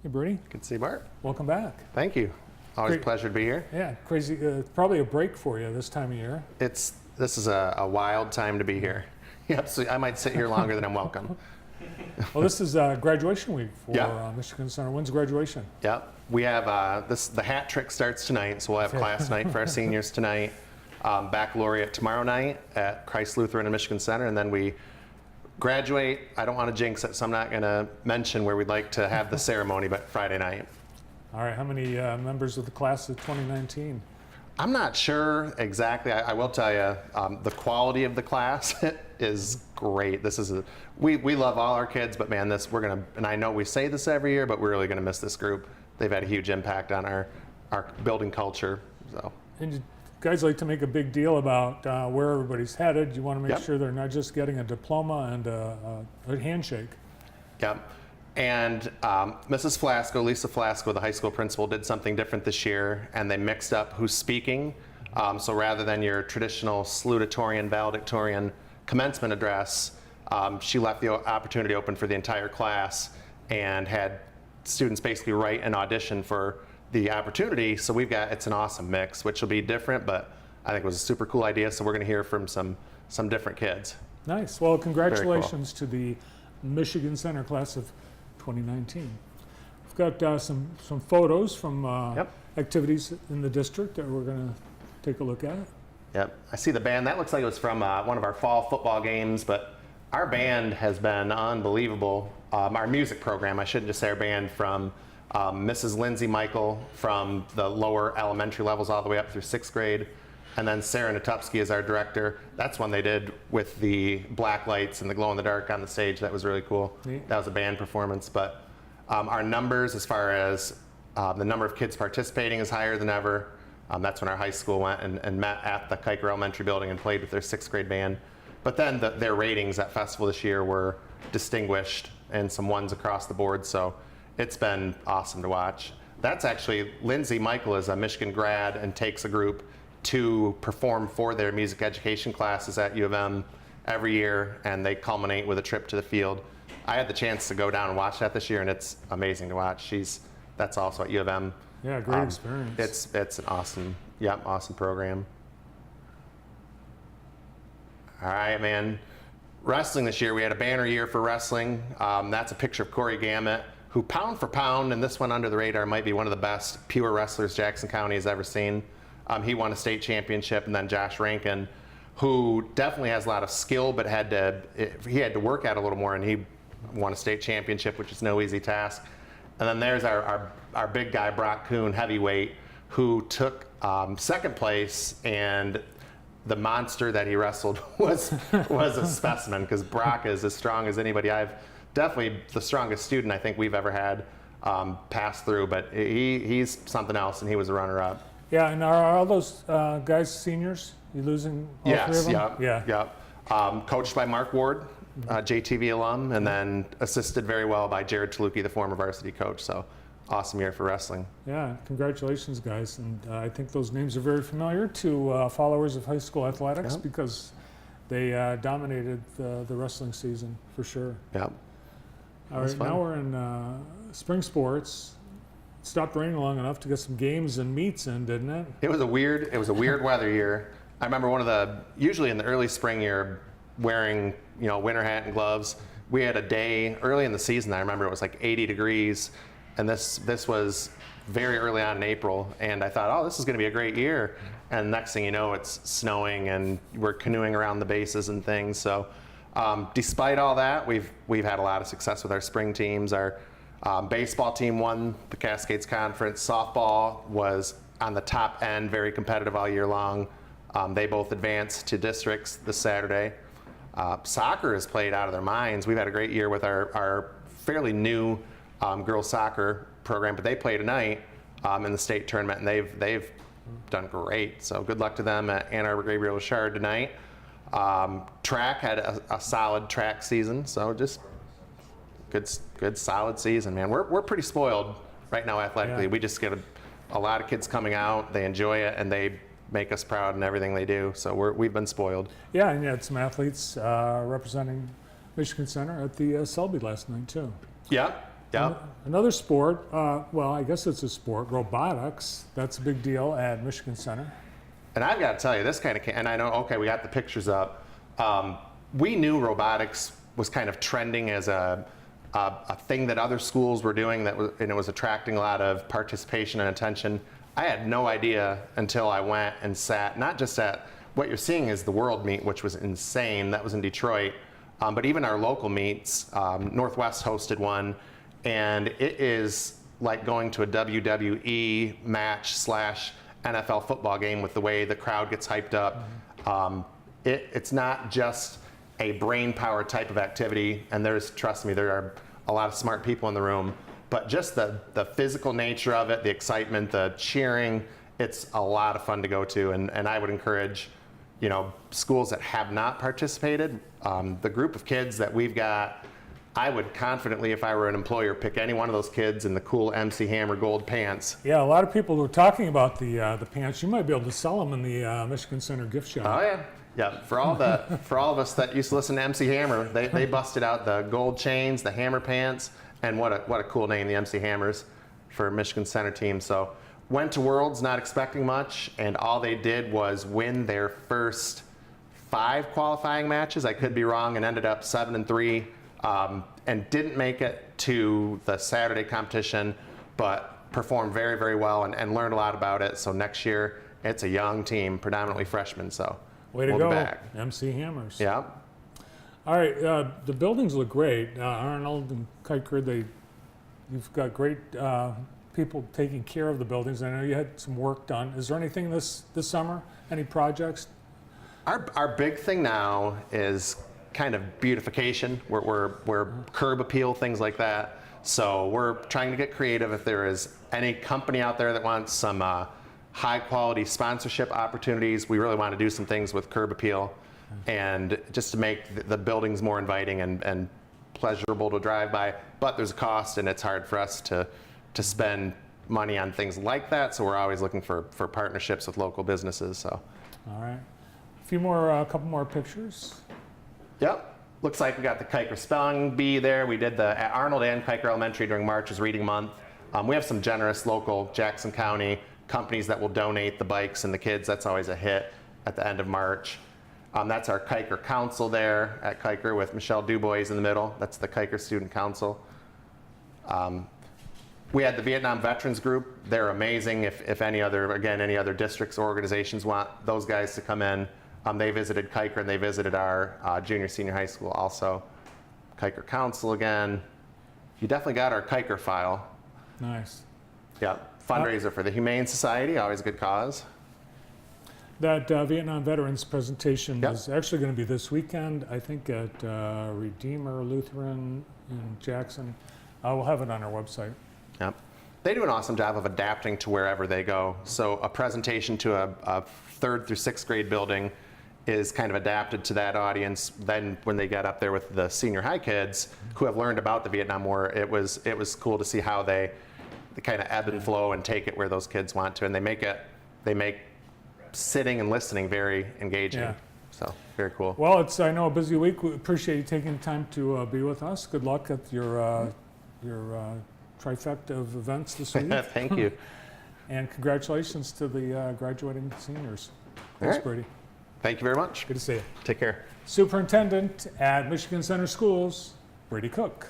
Hey, Brady. Good to see you, Bart. Welcome back. Thank you. Always Great. a pleasure to be here. Yeah, crazy. Probably a break for you this time of year. This is a wild time to be here. Yep, so I might sit here longer than I'm welcome. Well, this is graduation week for Yeah. Michigan Center. When's graduation? Yep, we have the hat trick starts tonight, so we'll have class night for our seniors tonight. Baccalaureate tomorrow night at Christ Lutheran in Michigan Center, and then we graduate. I don't want to jinx it, so I'm not going to mention where we'd like to have the ceremony, but Friday night. All right. How many members of the class of 2019? I'm not sure exactly. I will tell you, the quality of the class is great. We love all our kids, but man, and I know we say this every year, but we're really gonna miss this group. They've had a huge impact on our building culture. So. And you guys like to make a big deal about where everybody's headed. You want to make sure they're not just getting a diploma and a handshake. Yep. And Mrs. Flasco, Lisa Flasco, the high school principal, did something different this year, and they mixed up who's speaking. So rather than your traditional salutatorian, valedictorian commencement address, she left the opportunity open for the entire class and had students basically write an audition for the opportunity. So it's an awesome mix, which will be different, but I think it was a super cool idea. So we're going to hear from some different kids. Nice. Well, congratulations to the Michigan Center class of 2019. We've got some photos from activities in the district that we're going to take a look at. Yep, I see the band. That looks like it was from one of our fall football games, but our band has been unbelievable. Our music program, I shouldn't just say our band, from Mrs. Lindsay Michael from the lower elementary levels all the way up through 6th grade. And then Sarah Natupsky is our director. That's one they did with the black lights and the glow in the dark on the stage. That was really cool. Neat. That was a band performance. But our numbers, as far as the number of kids participating, is higher than ever. That's when our high school went and met at the Kiker Elementary building and played with their 6th grade band. But then their ratings at festival this year were distinguished and some ones across the board. So it's been awesome to watch. That's actually, Lindsay Michael is a Michigan grad and takes a group to perform for their music education classes at U of M every year, and they culminate with a trip to the field. I had the chance to go down and watch that this year, and it's amazing to watch. That's also at U of M. Yeah, great experience. It's an awesome program. All right, man. Wrestling this year, we had a banner year for wrestling. That's a picture of Corey Gamet, who pound for pound, and this one under the radar, might be one of the best pure wrestlers Jackson County has ever seen. He won a state championship, and then Josh Rankin, who definitely has a lot of skill, but he had to work at it a little more, and he won a state championship, which is no easy task. And then there's our big guy, Brock Kuhn, heavyweight, who took 2nd place, and the monster that he wrestled was a specimen, because Brock is as strong as anybody. Definitely the strongest student I think we've ever had pass through, but he's something else, and he was a runner-up. Yeah, and are all those guys seniors? You losing all three of them? Yep. Coached by Mark Ward, JTV alum, and then assisted very well by Jared Toluki, the former varsity coach. So awesome year for wrestling. Yeah, congratulations, guys. And I think those names are very familiar to followers of high school athletics because they dominated the wrestling season for sure. Yep. All right, now we're in spring sports. Stopped raining long enough to get some games and meets in, didn't it? It was a weird weather year. I remember usually in the early spring year, wearing winter hat and gloves. We had a day early in the season, I remember it was like 80 degrees, and this was very early on in April, and I thought, oh, this is going to be a great year. And next thing you know, it's snowing and we're canoeing around the bases and things. So despite all that, we've had a lot of success with our spring teams. Our baseball team won the Cascades Conference. Softball was on the top end, very competitive all year long. They both advanced to districts this Saturday. Soccer has played out of their minds. We've had a great year with our fairly new girls soccer program, but they play tonight in the state tournament, and they've done great. So good luck to them at Ann Arbor Gabriel Richard tonight. Track had a solid track season, so just good solid season, man. We're pretty spoiled right now athletically. We just get a lot of kids coming out. They enjoy it, and they make us proud in everything they do. So we've been spoiled. Yeah, and you had some athletes representing Michigan Center at the Selby last night too. Yeah, Yep. Another sport, well, I guess it's a sport, robotics. That's a big deal at Michigan Center. And I've got to tell you, this kind of, and I know, okay, we got the pictures up. We knew robotics was kind of trending as a thing that other schools were doing, and it was attracting a lot of participation and attention. I had no idea until I went and sat, not just at, what you're seeing is the World Meet, which was insane. That was in Detroit. But even our local meets, Northwest hosted one, and it is like going to a WWE match / NFL football game with the way the crowd gets hyped up. It's not just a brain power type of activity, and trust me, there are a lot of smart people in the room, but just the physical nature of it, the excitement, the cheering, it's a lot of fun to go to, and I would encourage, schools that have not participated, the group of kids that we've got, I would confidently, if I were an employer, pick any one of those kids in the cool MC Hammer gold pants. Yeah, a lot of people were talking about the pants. You might be able to sell them in the Michigan Center gift shop. Oh yeah, yeah. For all of us that used to listen to MC Hammer, they busted out the gold chains, the hammer pants, and what a cool name, the MC Hammers, for Michigan Center team. So went to Worlds not expecting much, and all they did was win their first 5 qualifying matches. I could be wrong, and ended up 7-3. And didn't make it to the Saturday competition, but performed very, very well and learned a lot about it. So next year, it's a young team, predominantly freshmen. So way to we'll go, be back. MC Hammers. Yeah. All right, the buildings look great. Arnold and Kuiker, you've got great people taking care of the buildings. I know you had some work done. Is there anything this summer? Any projects? Our big thing now is kind of beautification. We're curb appeal, things like that. So we're trying to get creative. If there is any company out there that wants some high quality sponsorship opportunities, we really want to do some things with curb appeal, and just to make the buildings more inviting and pleasurable to drive by. But there's a cost, and it's hard for us to spend money on things like that. So we're always looking for partnerships with local businesses. So. All right, a couple more pictures. Yep. Looks like we got the Kuiker Spelling Bee there. We did the Arnold and Kuiker Elementary during March is Reading Month. We have some generous local Jackson County companies that will donate the bikes and the kids. That's always a hit at the end of March. That's our Kuiker Council there at Kuiker with Michelle Dubois in the middle. That's the Kuiker Student Council. We had the Vietnam Veterans Group. They're amazing. If any other districts or organizations want those guys to come in, they visited Kuiker, and they visited our junior, senior high school also. Kuiker Council again. You definitely got our Kuiker file. Nice. Yep. Fundraiser for the Humane Society, always a good cause. That Vietnam Veterans presentation Yep. is actually going to be this weekend, I think at Redeemer Lutheran in Jackson. We'll have it on our website. Yep. They do an awesome job of adapting to wherever they go. So a presentation to a 3rd through 6th grade building is kind of adapted to that audience. Then when they get up there with the senior high kids who have learned about the Vietnam War, it was cool to see how they kind of ebb and flow and take it where those kids want to, and they make sitting and listening very engaging. Yeah. So very cool. Well, it's I know a busy week. We appreciate you taking the time to be with us. Good luck at your trifecta of events this week. Thank you. And congratulations to the graduating seniors. Thanks, right. Brady. Thank you very much. Good to see you. Take care. Superintendent at Michigan Center Schools, Brady Cook.